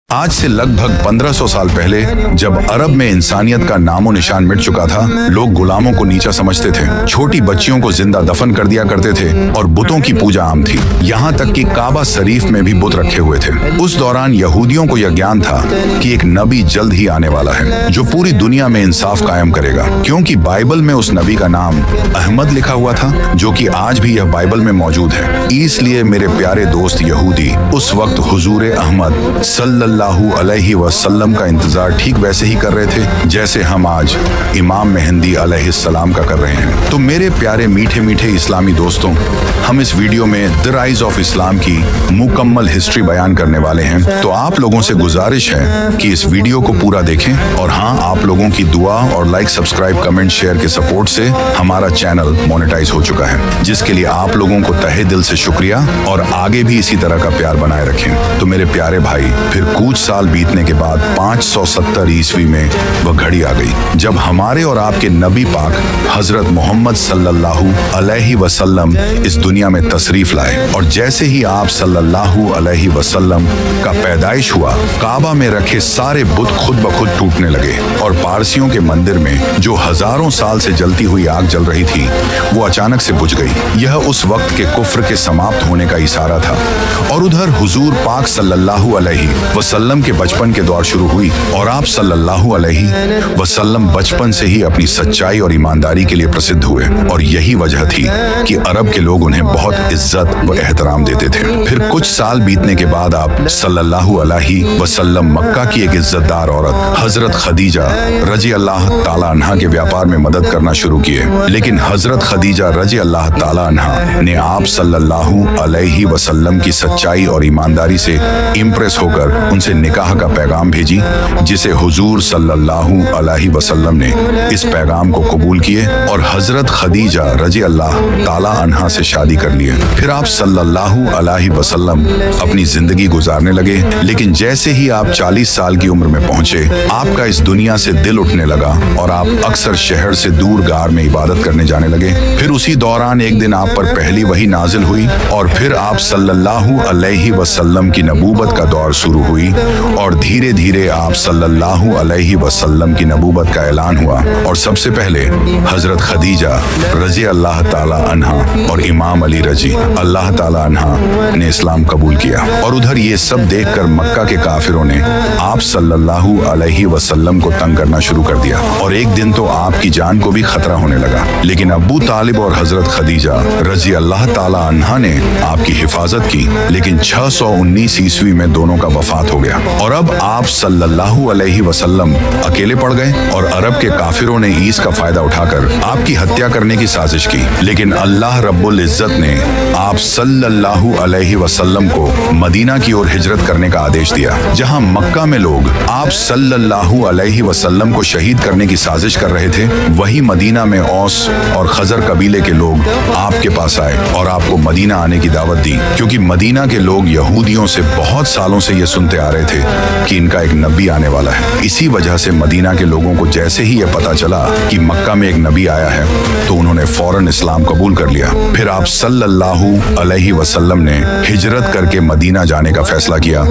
आज से लगभग 1500 साल पहले जब अरब में इंसानियत का नामो निशान मिट चुका था, लोग गुलामों को नीचा समझते थे, छोटी बच्चियों को जिंदा दफन कर दिया करते थे और बुतों की पूजा आम थी। यहाँ तक कि काबा शरीफ में भी बुत रखे हुए थे। उस दौरान यहूदियों को यह ज्ञान था कि एक नबी जल्द ही आने वाला है जो पूरी दुनिया में इंसाफ कायम करेगा, क्योंकि बाइबल में उस नबी का नाम अहमद लिखा हुआ था, जो कि आज भी यह बाइबल में मौजूद है। इसलिए मेरे प्यारे दोस्त यहूदी उस वक्त हुजूर अहमद सल्लल्लाहु अलैहि वसल्लम का इंतजार ठीक वैसे ही कर रहे थे जैसे हम आज इमाम मेहंदी अलैहिस्सलाम का कर रहे हैं। तो मेरे प्यारे मीठे मीठे इस्लामी दोस्तों, हम इस वीडियो में द राइज ऑफ इस्लाम की मुकम्मल हिस्ट्री बयान करने वाले हैं। तो आप लोगों से गुजारिश है कि इस वीडियो को पूरा देखें, और हाँ, आप लोगों की दुआ और लाइक, सब्सक्राइब, कमेंट, शेयर के सपोर्ट से हमारा चैनल मोनेटाइज हो चुका है, जिसके लिए आप लोगों को तहे दिल से शुक्रिया, और आगे भी इसी तरह का प्यार बनाए रखें। तो मेरे प्यारे भाई, फिर कुछ साल बीतने के बाद 570 ईस्वी में वह घड़ी आ गई जब हमारे और आपके नबी पाक हजरत मोहम्मद सल्लल्लाहु अलैहि वसल्लम इस दुनिया में तशरीफ लाए। और जैसे ही आप सल्लल्लाहु अलैहि वसल्लम का पैदाइश हुआ, काबा में रखे सारे बुत खुद ब खुद टूटने लगे, और पारसियों के मंदिर में जो हजारों साल से जलती हुई आग जल रही थी वो अचानक से बुझ गई। यह उस वक्त के कुफ्र के समाप्त होने का इशारा था। और उधर हुजूर पाक सल्लल्लाहु अलैहि वसल्लम के बचपन के दौर शुरू हुई, और आप सल्लल्लाहु अलैहि वसल्लम बचपन से ही अपनी सच्चाई और ईमानदारी के लिए प्रसिद्ध हुए, और यही वजह थी कि अरब के लोग उन्हें बहुत इज्जत व एहतराम देते थे। फिर कुछ साल बीतने के बाद आप सल्लल्लाहु अलैहि वसल्लम मक्का की एक इज्जतदार औरत हजरत खदीजा रजी अल्लाह ताला अन्हा के व्यापार में मदद करना शुरू किए। लेकिन हजरत खदीजा रजी अल्लाह ताला अन्हा ने आप सल्लल्लाहु अलैहि वसल्लम की सच्चाई और ईमानदारी से इम्प्रेस होकर उनसे निकाह का पैगाम भेजी, जिसे हुजूर सल्लल्लाहु अलैहि वसल्लम ने इस पैगाम को कबूल किए और हजरत खदीजा रजी अल्लाह ताला अन्हा से शादी कर लिए। फिर आप सल्लल्लाहु अलैहि वसल्लम अपनी जिंदगी गुजारने लगे। लेकिन जैसे ही आप 40 साल की उम्र में पहुंचे, आपका इस दुनिया से दिल उठने लगा और आप अक्सर शहर से दूर गार में इबादत करने जाने लगे। फिर उसी दौरान एक दिन आप पर पहली वही नाजिल हुई, और फिर आप सल्लल्लाहु अलैहि वसल्लम की नबूवत का दौर शुरू हुई, और धीरे धीरे आप सल्लल्लाहु अलैहि वसल्लम की नबूवत का ऐलान हुआ। और सबसे पहले हजरत खदीजा रजी अल्लाह ताला अन्हा और इमाम अली रजी अल्लाह ताला अन्हा ने इस्लाम कबूल किया। और उधर ये सब देखकर मक्का के काफिरों ने आप सल्लल्लाहु अलैहि वसल्लम को तंग करना शुरू कर दिया, और एक दिन तो आपकी जान को भी खतरा होने लगा। लेकिन अबू तालिब और हजरत खदीजा रजी अल्लाह ताला अन्हा ने आपकी हिफाजत की। लेकिन 619 ईस्वी में दोनों का वफात हो गया, और अब आप सल्लल्लाहु अलैहि वसल्लम अकेले पड़ गए, और अरब के काफिरों ने इस का फायदा उठाकर आपकी हत्या करने की साजिश की। लेकिन अल्लाह रब्बुल इज्जत ने आप सल्लल्लाहु अलैहि वसल्लम को मदीना की ओर हिजरत करने का आदेश दिया। जहां मक्का में लोग आप सल्लल्लाहु अलैहि वसल्लम को शहीद करने की साजिश कर रहे थे, वही मदीना में औस और खजर कबीले के लोग आपके पास आए और आपको मदीना आने की दावत दी, क्योंकि मदीना के लोग यहूदियों से बहुत सालों से ये सुनते आ रहे थे कि इनका एक नबी आने वाला है। इसी वजह से मदीना के लोगों को जैसे ही ये पता चला कि मक्का में एक नबी आया है, तो उन्होंने फौरन इस्लाम कबूल कर लिया। फिर आप सल्लल्लाहु अलैहि वसल्लम ने हिजरत करके मदीना जाने का फैसला किया,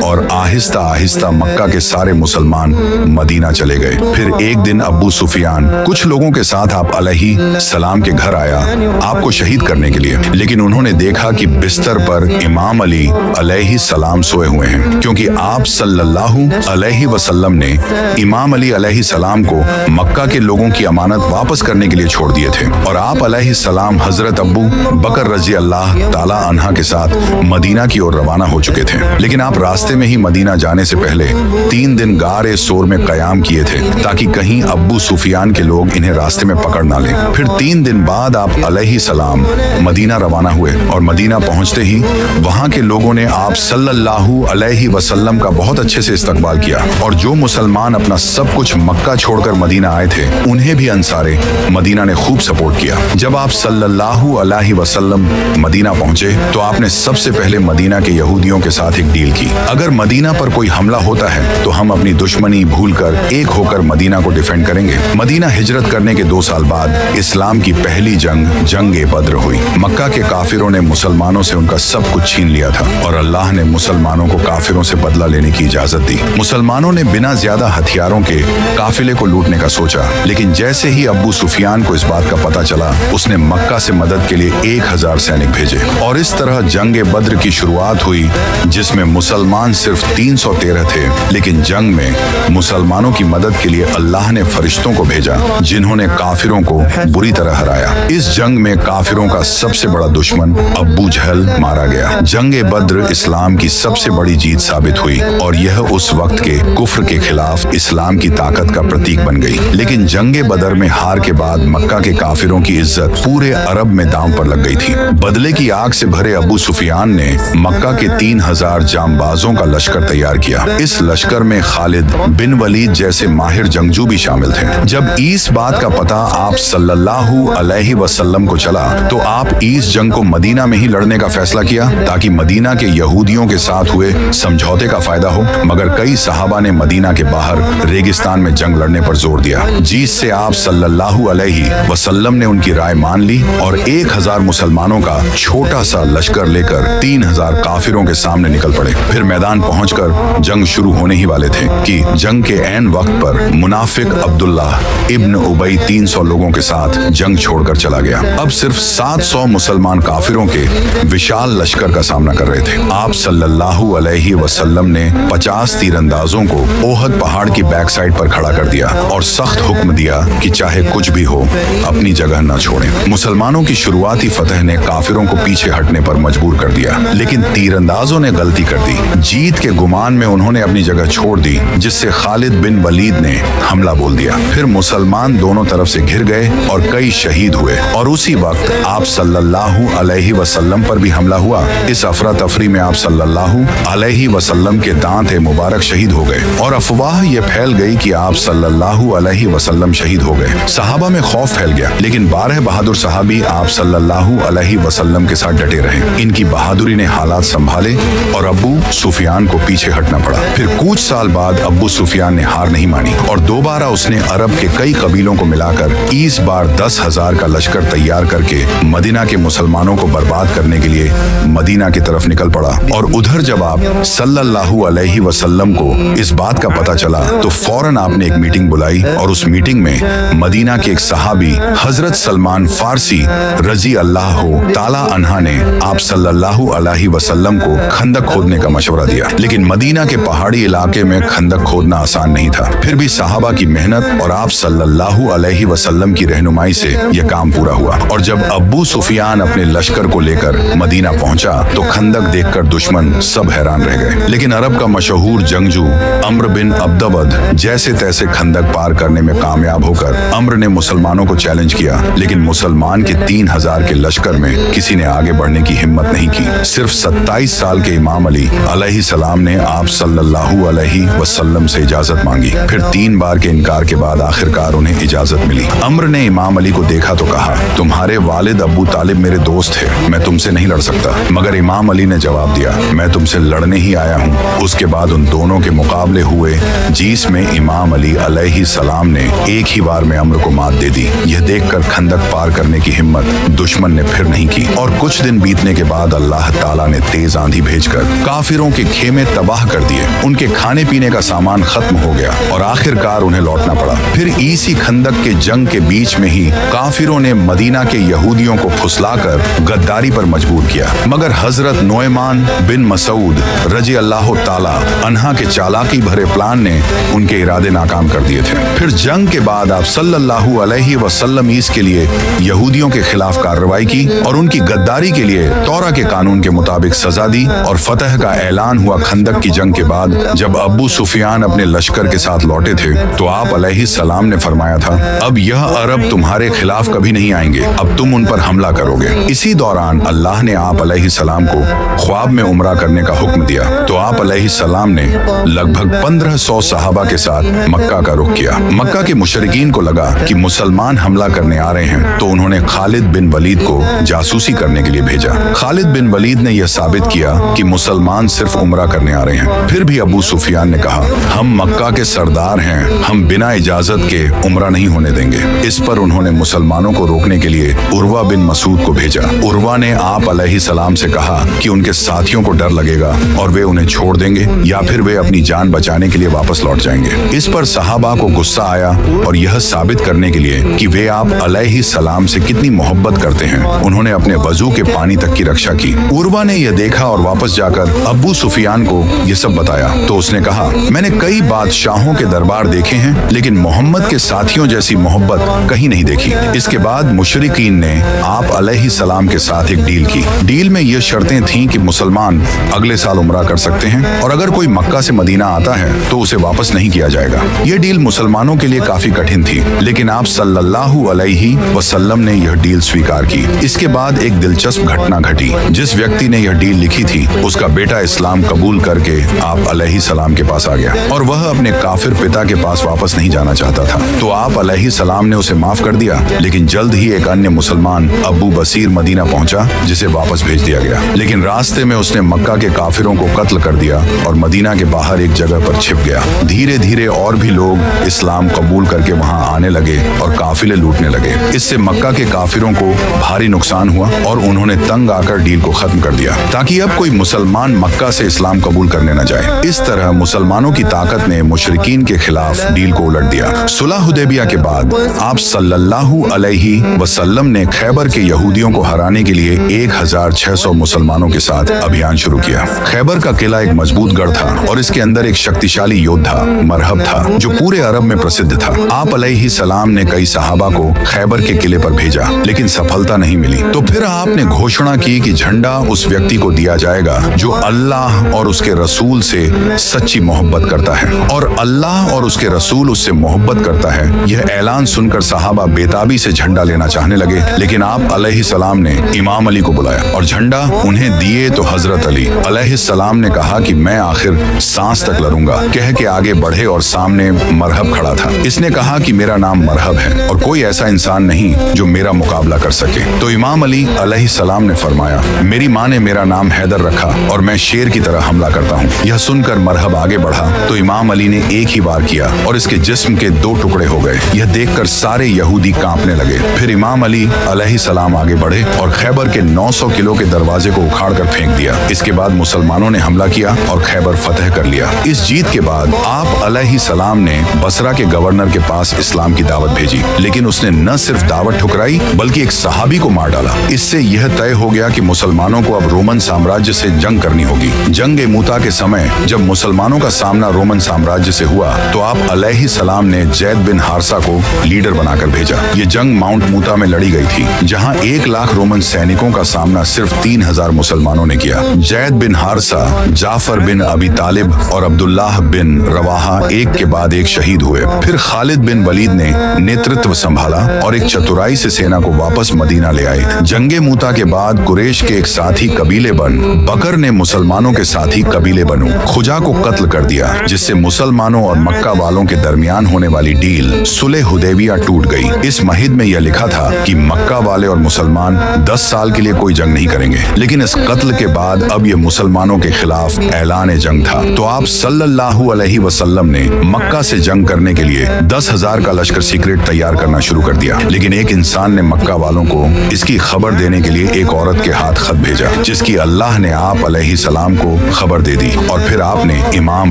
और आहिस्ता आहिस्ता मक्का के सारे मुसलमान मदीना चले गए। फिर एक दिन अबू सुफियान कुछ लोगों के साथ आप अलैहि सलाम के घर आया आपको शहीद करने के लिए। लेकिन उन्होंने देखा कि बिस्तर पर इमाम अली अलैहि सलाम सोए हुए हैं, क्योंकि आप सल्लल्लाहु अलैहि वसल्लम ने इमाम अली अलैहि सलाम को मक्का के लोगों की अमानत वापस करने के लिए छोड़ दिए थे। और आप अलैहि सलाम हजरत अबू बकर रजी अल्लाह ताला अन्हा के साथ मदीना की ओर रवाना हो चुके थे। लेकिन आप रास्ते में ही मदीना जाने से पहले 3 दिन गारे सोर में कयाम किए थे, ताकि कहीं अबू सुफियान के लोग इन्हें रास्ते में पकड़ ना लें। फिर 3 दिन बाद आप अलैहि सलाम मदीना रवाना हुए, और मदीना पहुंचते ही वहां के लोगों ने आप सल्लल्लाहु अलैहि वसल्लम का बहुत अच्छे से इस्तकबाल किया। और जो मुसलमान अपना सब कुछ मक्का छोड़कर मदीना आए थे, उन्हें भी अंसारे मदीना ने खूब सपोर्ट किया। जब आप सल्लल्लाहु अलैहि वसल्लम मदीना पहुंचे, तो आपने सबसे पहले मदीना के यहूदियों के साथ एक डील की। अगर मदीना पर कोई हमला होता है तो हम अपनी दुश्मनी भूलकर एक होकर मदीना को डिफेंड करेंगे। मदीना हिजरत करने के 2 साल बाद इस्लाम की पहली जंग बद्र हुई। मक्का के काफिरों ने मुसलमानों से उनका सब कुछ छीन लिया था, और अल्लाह ने मुसलमानों को काफिरों से बदला लेने की इजाजत दी। मुसलमानों ने बिना ज्यादा हथियारों के काफिले को लूटने का सोचा, लेकिन जैसे ही अबू सुफियान को इस बात का पता चला, उसने मक्का से मदद के लिए 1000 सैनिक भेजे और इस तरह जंग बद्र की शुरुआत हुई, जिसमें मुसलमान सिर्फ 313 थे। लेकिन जंग में मुसलमानों की मदद के लिए अल्लाह ने फरिश्तों को भेजा, जिन्होंने काफिरों को बुरी तरह हराया। इस जंग में काफिरों का सबसे बड़ा दुश्मन अबू जहल मारा गया। जंग बद्र इस्लाम की सबसे बड़ी जीत साबित हुई और यह उस वक्त के कुफ्र के खिलाफ इस्लाम की ताकत का प्रतीक बन गई। लेकिन जंग बदर में हार के बाद मक्का के काफिरों की इज्जत पूरे अरब में दांव पर लग गई थी। बदले की आग से भरे अबू सुफियान ने मक्का के 3000 जांबाजों का लश्कर तैयार किया। इस लश्कर में खालिद बिन वलीद जैसे माहिर जंगजू भी शामिल थे। जब इस बात का पता आप सल्लल्लाहु अलैहि वसल्लम को चला, तो आप इस जंग को मदीना में ही लड़ने का फैसला किया, ताकि मदीना के यहूदियों के साथ हुए समझौते का फायदा हो। मगर कई सहाबा ने मदीना के बाहर रेगिस्तान में जंग लड़ने पर जोर दिया, जिससे आप सल्लल्लाहु अलैहि वसल्लम ने उनकी राय मान ली और 1000 मुसलमानों का छोटा सा लश्कर लेकर 3000 काफिरों के सामने निकल पड़े। फिर मैदान पहुंचकर जंग शुरू होने ही वाले थे कि जंग के ऐन वक्त पर मुनाफिक अब्दुल्लाह इब्न उबई 300 लोगों के साथ जंग छोड़कर चला गया। अब सिर्फ 700 मुसलमान काफिरों के विशाल लश्कर का सामना कर रहे थे। आप सल्लल्लाहु अलैहि वसल्लम ने 50 तीरंदाजों को ओहद पहाड़ की बैक साइड पर खड़ा कर दिया और सख्त हुक्म दिया कि चाहे कुछ भी हो, अपनी जगह न छोड़ें। मुसलमानों की शुरुआती फतह ने काफिरों को पीछे हटने पर मजबूर कर दिया, लेकिन तीरंदाजों ने गलती कर दी। जीत के गुमान में उन्होंने अपनी जगह छोड़ दी, जिससे खालिद बिन वलीद ने हमला बोल दिया। फिर मुसलमान दोनों तरफ से घिर गए और कई शहीद हुए और उसी वक्त आप सल्लल्लाहु अलैहि वसल्लम पर भी हमला हुआ। इस अफरा तफरी में आप सल्लल्लाहु अलैहि वसल्लम के दांत मुबारक शहीद हो गए और अफवाह ये फैल गई कि आप सल्लल्लाहु अलैहि वसल्लम शहीद हो गए। सहाबा में खौफ फैल गया, लेकिन 12 बहादुर सहाबी आप सल्लल्लाहु अलैहि वसल्लम के साथ डटे रहे। इनकी बहादुरी ने हालात संभाले और अबू सुफियान को पीछे हटना पड़ा। फिर कुछ साल बाद अबू सुफियान ने हार नहीं मानी और दोबारा उसने अरब के कई कबीलों को मिलाकर इस बार 10,000 का लश्कर तैयार करके मदीना के मुसलमानों को बर्बाद करने के लिए मदीना की तरफ निकल पड़ा। और उधर जब आप सल्लल्लाहु अलैहि वसल्लम को इस बात का पता चला, तो फौरन आपने एक मीटिंग बुलाई और उस मीटिंग में मदीना के एक सहाबी हजरत सलमान फारसी रजी अल्लाह ताला अन्हा ने आप सल्लल्लाहु अलैहि वसल्लम को खंदक खोदने का मशवरा दिया। लेकिन मदीना के पहाड़ी इलाके में खंदक खोदना आसान नहीं था। फिर भी सहाबा की मेहनत और आप सल्लल्लाहु अलैहि वसल्लम की रहनुमाई से यह काम पूरा हुआ। और जब अबू सुफियान अपने लश्कर को लेकर मदीना पहुंचा, तो खंदक देखकर दुश्मन सब हैरान रह गए। लेकिन अरब का मशहूर जंगजू अम्र बिन अब्दवद जैसे तैसे खंदक पार करने में कामयाब होकर अम्र ने मुसलमानों को चैलेंज किया, लेकिन मुसलमान के 3000 के लश्कर में किसी ने आगे बढ़ने की हिम्मत नहीं की। सिर्फ 27 साल के इमाम अली अलैहि सलाम ने आप सल्लल्लाहु अलैहि वसल्लम से इजाजत मांगी। फिर 3 बार के इनकार के बाद आखिरकार उन्हें इजाजत मिली। अम्र ने इमाम अली को देखा तो कहा, तुम्हारे वालिद अबू तालिब मेरे दोस्त है, मैं तुमसे नहीं लड़ सकता। मगर इमाम अली ने जवाब दिया, मैं तुमसे लड़ने ही आया हूँ। उसके बाद उन दोनों के मुकाबले हुए, जिसमें इमाम अली अलैहि सलाम ने एक ही बार में अम्र को मात दे दी। यह देखकर खंदक पार करने की हिम्मत दुश्मन ने फिर नहीं की और कुछ दिन बीतने के बाद अल्लाह ताला ने तेज आंधी भेजकर काफिरों के खेमे तबाह कर दिए। उनके खाने पीने का सामान खत्म हो गया और आखिरकार उन्हें लौटना पड़ा। फिर इसी खंदक के जंग के बीच में ही काफिरों ने मदीना के यहूदियों को फुसलाकर गद्दारी पर मजबूर किया। मगर हजरत नोएमान बिन मसूद रजी अल्लाह ताला अन्हा के चालाकी भरे प्लान ने उनके इरादे नाकाम कर दिए थे। फिर जंग के बाद आप सल्लल्लाहु अलैहि वसल्लम इसके लिए यहूदियों के खिलाफ कार्रवाई की और उनकी गद्दारी के लिए तौरा के कानून के मुताबिक सजा दी और फतह का ऐलान हुआ। खंदक की जंग के बाद जब अबू सुफियान अपने लश्कर के साथ लौटे थे, तो आप अलैहि सलाम ने फरमाया था, अब यह अरब तुम्हारे खिलाफ कभी नहीं आएंगे, अब तुम उन पर हमला करोगे। इसी दौरान अल्लाह ने आप अलैहि सलाम को ख्वाब में उम्रा करने का हुक्म दिया, तो आप अलैहि सलाम ने लगभग 1500 सहाबा के साथ मक्का का रुख किया। मक्का के मुशरिकीन को लगा कि मुसलमान हमला करने आ रहे हैं, तो उन्होंने खालिद बिन वलीद को जासूसी करने के लिए भेजा। खालिद बिन वलीद ने यह साबित किया कि मुसलमान सिर्फ उम्रा करने आ रहे हैं। फिर भी अबू सुफियान ने कहा, हम मक्का के सरदार हैं, हम बिना इजाजत के उम्रा नहीं होने देंगे। इस पर उन्होंने मुसलमानों को रोकने के लिए उर्वा बिन मसूद को भेजा। उर्वा ने आप अलैहि सलाम से कहा कि उनके साथियों को डर लगेगा और वे उन्हें छोड़ देंगे या फिर वे अपनी जान बचाने के लिए वापस लौट जाएंगे। इस पर सहाबा को गुस्सा आया और यह साबित करने के लिए कि वे आप अलैहिस्सलाम से कितनी मोहब्बत करते हैं, उन्होंने अपने वजू के पानी तक की रक्षा की। उर्वा ने यह देखा और वापस जाकर अब्बू सुफियान को यह सब बताया तो उसने कहा, मैंने कई बादशाहों के दरबार देखे हैं लेकिन मोहम्मद के साथियों जैसी मोहब्बत कहीं नहीं देखी। इसके बाद मुशरिकीन ने आप अलैहिस्सलाम के साथ एक डील की। डील में ये शर्तें थीं कि मुसलमान अगले साल उम्रा कर सकते हैं और अगर कोई मक्का से मदीना आता है तो उसे वापस नहीं किया जाएगा। ये डील मुसलमानों के लिए काफी कठिन थी लेकिन आप सल्लल्लाहु अलैहि वसल्लम ने यह डील स्वीकार की। इसके बाद एक दिलचस्प घटना घटी। जिस व्यक्ति ने यह डील लिखी थी उसका बेटा इस्लाम कबूल करके आप अलैहिस्सलाम के पास आ गया और वह अपने काफिर पिता के पास वापस नहीं जाना चाहता था। तो आप अलैहिस्सलाम ने उसे माफ कर दिया लेकिन जल्द ही एक अन्य मुसलमान अबू बसीर मदीना पहुंचा जिसे वापस भेज दिया गया। लेकिन रास्ते में उसने मक्का के काफिरों को कत्ल कर दिया और मदीना के बाहर एक जगह पर छिप गया। धीरे धीरे और भी लोग इस्लाम कबूल करके वहां आने लगे और काफिले लूटने लगे। इससे मक्का के काफिरों को भारी नुकसान हुआ और उन्होंने तंग आकर डील को खत्म कर दिया ताकि अब कोई मुसलमान मक्का से इस्लाम कबूल करने न जाए। इस तरह मुसलमानों की ताकत ने मुशरिकीन के खिलाफ डील को उलट दिया। सुलह हुदैबिया के बाद आप सल्लल्लाहु अलैहि वसल्लम ने खैबर के यहूदियों को हराने के लिए 1600 मुसलमानों के साथ अभियान शुरू किया। खैबर का किला एक मजबूत गढ़ था और इसके अंदर एक शक्तिशाली योद्धा मरहब था जो पूरे अरब में प्रसिद्ध था। आप अलैहिस्सलाम ने कई सहाबा को खैबर के किले पर भेजा लेकिन सफलता नहीं मिली। तो फिर आपने घोषणा की कि झंडा उस व्यक्ति को दिया जाएगा जो अल्लाह और उसके रसूल से सच्ची मोहब्बत करता है और अल्लाह और उसके रसूल उससे मोहब्बत करता है। यह ऐलान सुनकर सहाबा बेताबी से झंडा लेना चाहने लगे लेकिन आप अलैहिस्सलाम ने इमाम अली को बुलाया और झंडा उन्हें दिए तो हजरत अली अलैहिस्सलाम ने कहा कि मैं आखिर सांस तक लड़ूंगा कह के आगे बढ़े और सामने मरहब खड़ा था। इसने कहा कि मेरा नाम मरहब है और कोई ऐसा इंसान नहीं जो मेरा मुकाबला कर सके। तो इमाम अली अलैहिस्सलाम ने फरमाया, मेरी माँ ने मेरा नाम हैदर रखा और मैं शेर की तरह हमला करता हूँ। यह सुनकर मरहब आगे बढ़ा तो इमाम अली ने एक ही वार किया और इसके जिस्म के 2 टुकड़े हो गए। यह देखकर सारे यहूदी कांपने लगे। फिर इमाम अली अलैहिस्सलाम आगे बढ़े और खैबर के 900 किलो के दरवाजे को उखाड़ कर फेंक दिया। इसके बाद मुसलमानों ने हमला किया और खैबर फतह कर लिया। इस जीत के बाद आप अलैहिस्सलाम ने बसरा के गवर्नर के पास इस्लाम की दावत भेजी लेकिन उसने न सिर्फ दावत ठुकराई बल्कि एक सहाबी को मार डाला। इससे यह तय हो गया कि मुसलमानों को अब रोमन साम्राज्य से जंग करनी होगी। जंग मूता के समय जब मुसलमानों का सामना रोमन साम्राज्य से हुआ तो आप अलैहिस्सलाम ने जैद बिन हारसा को लीडर बनाकर भेजा। ये जंग माउंट मूता में लड़ी गई थी जहां 1 लाख रोमन सैनिकों का सामना सिर्फ 3000 मुसलमानों ने किया। जैद बिन हारसा, जाफर बिन अबी तालिब और अब्दुल्लाह बिन रवाहा एक के बाद एक शहीद हुए। फिर खालिद बिन वलीद ने नेतृत्व संभाला और एक चतुराई से सेना को वापस मदीना ले आए। जंगे मूता के बाद कुरैश के एक साथी कबीले बन बकर ने मुसलमानों के साथी कबीले बनु खुजा को कत्ल कर दिया जिससे मुसलमानों और मक्का वालों के दरमियान होने वाली डील सुलह हुदैबिया टूट गई। इस महिद में यह लिखा था कि मक्का वाले और मुसलमान 10 साल के लिए कोई जंग नहीं करेंगे लेकिन इस कत्ल के बाद अब यह मुसलमानों के खिलाफ ऐलान जंग था। तो आप सल्लल्लाहु अलैहि वसल्लम ने मक्का से जंग करने के लिए 10,000 का लश्कर सीक्रेट तैयार करना शुरू कर दिया लेकिन एक इंसान ने मक्का वालों को इसकी खबर देने के लिए एक औरत के हाथ खत भेजा जिसकी अल्लाह ने आप अलैहिस्सलाम को खबर दे दी और फिर आपने इमाम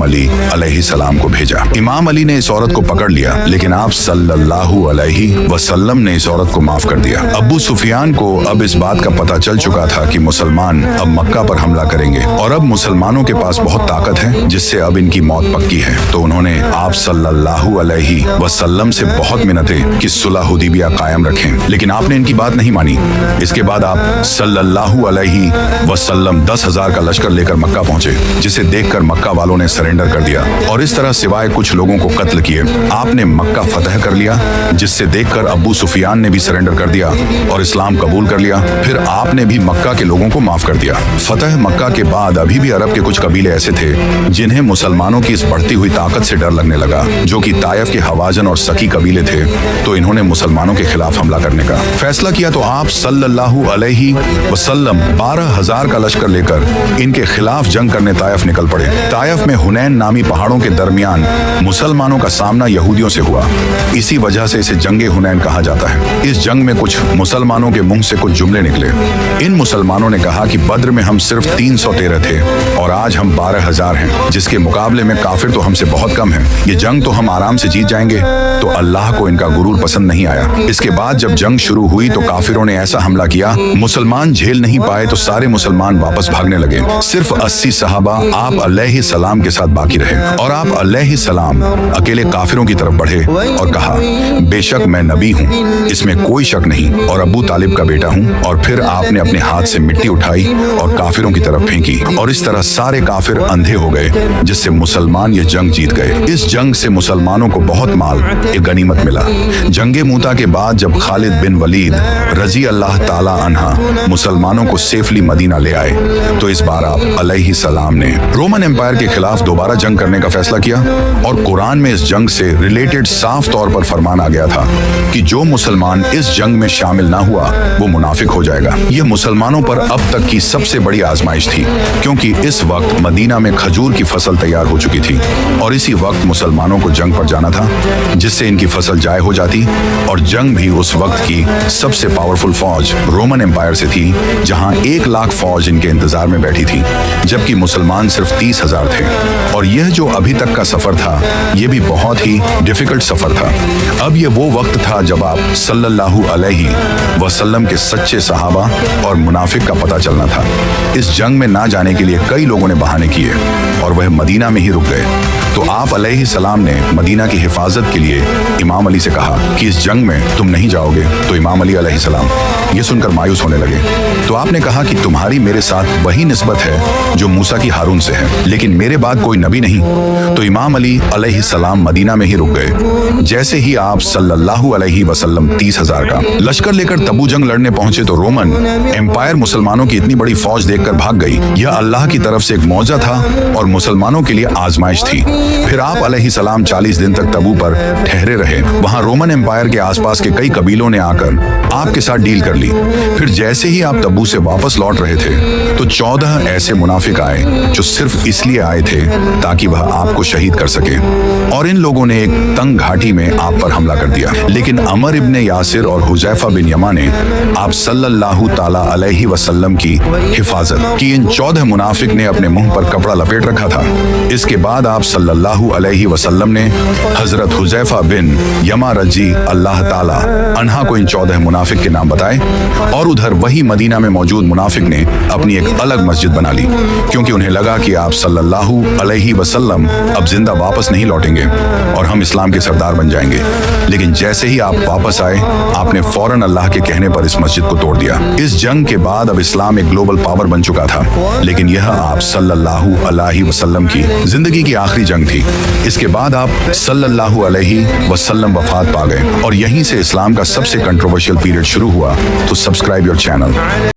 अली अलैहिस्सलाम को भेजा। इमाम अली ने इस औरत को पकड़ लिया लेकिन आप सल्लल्लाहु अलैहि वसल्लम ने इस औरत को माफ कर दिया। अबू सुफियान को अब इस बात का पता चल चुका था कि मुसलमान अब मक्का पर हमला करेंगे और अब मुसलमानों के पास बहुत ताकत है जिससे अब इनकी मौत पक्की है। तो उन्होंने आप सल्लल्लाहु अलैहि वसल्लम से बहुत मिन्नतें कि सुलह हुदैबिया कायम रखें लेकिन आपने इनकी बात नहीं मानी। इसके बाद आप सल्लल्लाहु अलैहि वसल्लम 10,000 का लश्कर लेकर मक्का पहुंचे जिसे देखकर मक्का वालों ने सरेंडर कर दिया और इस तरह सिवाय कुछ लोगों को कत्ल किए आपने मक्का फतह कर लिया जिससे देखकर अबू सुफियान ने भी सरेंडर कर दिया और इस्लाम कबूल कर लिया। फिर आपने भी मक्का के लोगों को माफ कर दिया। फतह मक्का के बाद अभी भी अरब के कुछ कबीले ऐसे थे जिन्हें मुसलमानों की इस बढ़ती हुई ताकत से डर लगने लगा जो कि ताइफ के हवाजन और सकी कबीले थे। तो इन्होंने मुसलमानों के खिलाफ हमला करने का फैसला किया। तो आप सल्लल्लाहु अलैहि वसल्लम 12,000 का लश्कर लेकर इनके खिलाफ जंग करने ताइफ निकल पड़े। ताइफ में हुनैन नामी पहाड़ों के दरमियान मुसलमानों का सामना यहूदियों से हुआ। इसी वजह से इसे जंगे हुनैन कहा जाता है। इस जंग में कुछ मुसलमानों के मुंह से कुछ जुमले निकले। इन मुसलमानों ने कहा कि बद्र में हम सिर्फ 313 थे और आज हम 12,000 हैं, जिसके मुकाबले में काफिर तो हमसे बहुत कम हैं। ये जंग तो हम आराम से जीत जाएंगे। तो अल्लाह को इनका गुरूर पसंद नहीं आया। इसके बाद जब जंग शुरू हुई तो काफिरों ने ऐसा हमला किया, मुसलमान झेल नहीं पाए तो सारे मुसलमान वापस भागने लगे। सिर्फ 80 सहाबा आप अलैहिस्सलाम के साथ बाकी रहे और आप अलैहिस्सलाम अकेले काफिरों की तरफ बढ़े और कहा, बेशक मैं नबी हूँ, इसमें कोई शक नहीं, और अबू तालिब का बेटा हूँ। और फिर आपने अपने हाथ से मिट्टी उठाई और काफिरों की तरफ फेंकी और इस तरह सारे काफिर अंधे हो गए, जिससे मुसलमान ये जंग जीत गए। इस जंग से मुसलमानों को बहुत माल एक गनीमत मिला। जंगे मूता के बाद जब खालिद बिन वलीद रजी अल्लाह ताला अन्हा मुसलमानों को सेफली मदीना ले आए तो इस बार आप अलैहिस्सलाम ने रोमन एम्पायर के खिलाफ दोबारा जंग करने का फैसला किया और कुरान में इस जंग से रिलेटेड साफ तौर पर फरमान आ गया था कि जो मुसलमान इस जंग में शामिल ना हुआ वो मुनाफिक हो जाएगा। यह मुसलमानों पर अब तक की सबसे बड़ी आजमाइश थी, क्योंकि इस वक्त मदीना में खजूर की फसल तैयार हो चुकी थी और इसी वक्त मुसलमानों को जंग पर जाना था, जिससे इनकी फसल जाय हो जाती। और जंग भी उस वक्त की सबसे पावरफुल फौज रोमन एम्पायर से थी, जहां 1 लाख फौज इनके इंतजार में बैठी थी, जबकि मुसलमान सिर्फ 30,000 थे। और यह जो अभी तक का सफर था, यह भी बहुत ही डिफिकल्ट सफर था। अब यह वो वक्त था जब आप सल्लल्लाहु अलैहि वसल्लम के सच्चे सहाबा और मुनाफिक का पता चलना था। इस जंग में ना जाने के लिए कई लोगों ने बहाने किए और वह मदीना में ही रुक गए। तो आप अलैहिस्सलाम ने मदीना की हिफाजत के लिए इमाम अली से कहा कि इस जंग में तुम नहीं जाओगे। तो इमाम अली अलैहिस्सलाम ये सुनकर मायूस होने लगे। तो आपने कहा कि तुम्हारी मेरे साथ वही निस्बत है जो मूसा की हारून से है, लेकिन मेरे बाद कोई नबी नहीं। तो इमाम अली अलैहिस्सलाम मदीना में ही रुक गए। जैसे ही आप सल्लल्लाहु अलैहि वसल्लम 30,000 का लश्कर लेकर तबू जंग लड़ने पहुंचे तो रोमन एम्पायर मुसलमानों की इतनी बड़ी फौज देखकर भाग गई। यह अल्लाह की तरफ से एक मौजा था और मुसलमानों के लिए आजमाइश थी। फिर आप अलैहिस्सलाम 40 दिन तक तबू पर ठहरे रहे। वहां रोमन एम्पायर के आसपास के कई कबीलों ने आकर आपके साथ डील कर ली। फिर जैसे ही आप तबू से वापस लौट रहे थे तो 14 ऐसे मुनाफिक आए जो सिर्फ इसलिए आए थे ताकि वह आपको शहीद कर सके, और इन लोगों ने एक तंग घाटी में आप पर हमला कर दिया। लेकिन अमर इब्ने यासिर और हुजैफा बिन यमा ने आप सल्लल्लाहु ताला अलैहि वसल्लम की हिफाजत की। इन 14 मुनाफिक ने अपने मुंह पर कपड़ा लपेट रखा था। इसके बाद आप सल्लल्लाहु अलैहि वसल्लम ने हजरत हुजैफा बिन यमा रजी अल्लाह ताला अन्हा को इन 14 मुनाफिक के नाम बताए, और उधर वही मदीना में मौजूद मुनाफिक ने अपनी एक अलग मस्जिद बना ली, क्योंकि उन्हें लगा कि आप सल्लल्लाहु अलैहि वसल्लम अब जिंदा वापस नहीं लौटेंगे और हम इस्लाम के सरदार बन जाएंगे। लेकिन जैसे ही आप वापस आए, आपने फौरन अल्लाह के कहने पर इस मस्जिद को तोड़ दिया। इस जंग के बाद अब इस्लाम एक ग्लोबल पावर बन चुका था, लेकिन यह आप सल्लल्लाहु अलैहि वसल्लम की जिंदगी की आखिरी जंग थी। इसके बाद आप सल्लल्लाहु अलैहि वसल्लम वफात पा गए और यहीं से इस्लाम का सबसे कंट्रोवर्शियल पीरियड शुरू हुआ। तो सब्सक्राइब योर चैनल।